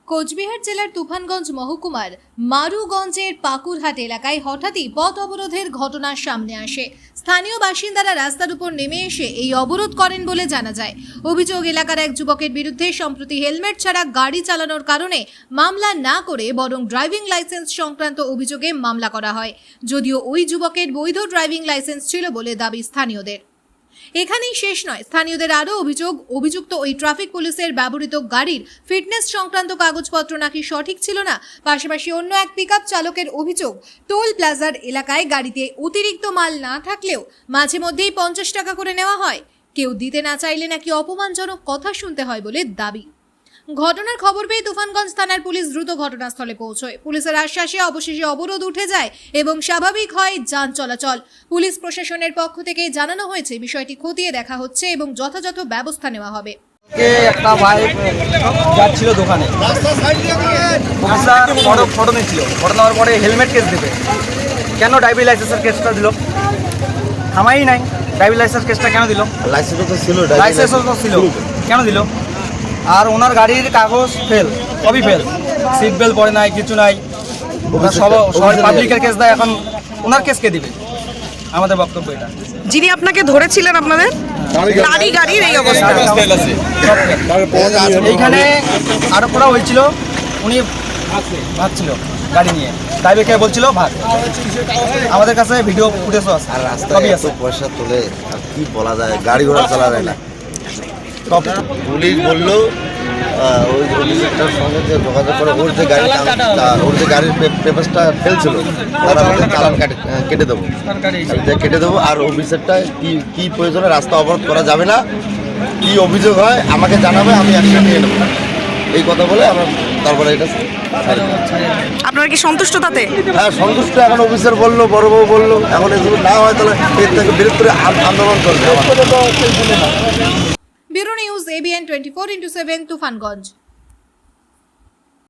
কোচবিহার জেলার তুফানগঞ্জ মহকুমার মারুগঞ্জের পাকুরহাট এলাকায় হঠাৎই পথ অবরোধের ঘটনা সামনে আসে। স্থানীয় বাসিন্দারা রাস্তার উপর নেমে এসে এই অবরোধ করেন বলে জানা যায়। অভিযোগ, এলাকার এক যুবকের বিরুদ্ধে সম্প্রতি হেলমেট ছাড়া গাড়ি চালানোর কারণে মামলা না করে বরং ড্রাইভিং লাইসেন্স সংক্রান্ত অভিযোগে মামলা করা হয়, যদিও ওই যুবকের বৈধ ড্রাইভিং লাইসেন্স ছিল বলে দাবি স্থানীয়দের। এখানেই শেষ নয়, স্থানীয়দের আরও অভিযুক্ত ওই ট্রাফিক পুলিশের ব্যবহৃত গাড়ির ফিটনেস সংক্রান্ত কাগজপত্র নাকি সঠিক ছিল না। পাশাপাশি অন্য এক পিকআপ চালকের অভিযোগ, টোল প্লাজার এলাকায় গাড়িতে অতিরিক্ত মাল না থাকলেও মাঝে মধ্যেই 50 টাকা করে নেওয়া হয়। কেউ দিতে না চাইলে নাকি অপমানজনক কথা শুনতে হয় বলে দাবি। ঘটনার খবর পেয়ে তুফানগঞ্জ থানার পুলিশ দ্রুত ঘটনাস্থলে পৌঁছয়। পুলিশের আশ্বাসে অবশেষে অবরোধ উঠে যায় এবং স্বাভাবিক হয় যান চলাচল। পুলিশ প্রশাসনের পক্ষ থেকে জানানো হয়েছে বিষয়টি খতিয়ে দেখা হচ্ছে এবং যথাযথ ব্যবস্থা নেওয়া হবে। একটা বাইক যাচ্ছিল দোকানে, ফটো নিচ্ছিল, ফটো নেওয়ার পরে হেলমেট কেস দেবে, কেন ড্রাইভিং লাইসেন্সের কেসটা দিল? থামাই নাই, ড্রাইভিং লাইসেন্স কেসটা কেন দিল? লাইসেন্সও তো ছিল, কেন দিল? আর ওনার গাড়ির কাগজ ফেল, সবই ফেল, সিট বেল্ট পরে নাই, কিছু নাই, সবাই পাবলিকের কেস দেয়। এখন ওনার কেস কে দিবে? আমাদের বক্তব্য এটা। যিনি আপনাকে ধরেছিলেন আপনাদের গাড়ির এই অবস্থা, এইখানে আরো করা হয়েছিল, উনি ভাগছিল গাড়ি নিয়ে, ড্রাইভারকে বলছিল ভাগ। আমাদের কাছে ভিডিও ফুটেজও আছে। আর রাস্তায় এত পয়সা তোলে, আর কি বলা যায়, গাড়ি ঘোড়া চলা যায় না। পুলিশ বললো ওই অফিসারটার সঙ্গে যে যোগাযোগ করে ওর যে গাড়ির পেপারসটা ফেলছিল তারা আমাদের চালান কেটে দেবো, আর অফিসারটা কি প্রয়োজনে রাস্তা অবরোধ করা যাবে না, কি অভিযোগ হয় আমাকে জানাবে, আমি অ্যাকশন নিয়ে নেবো, এই কথা বলে আমরা তারপরে এটা। আপনারা কি সন্তুষ্ট তাতে? হ্যাঁ, সন্তুষ্ট। এখন অফিসার বললো, বড়বাবু বললো, এখন এগুলো না হয় তাহলে এর থেকে বৃহত্তর আন্দোলন চলবে। Bureau news ABN 24/7 Tufanganj.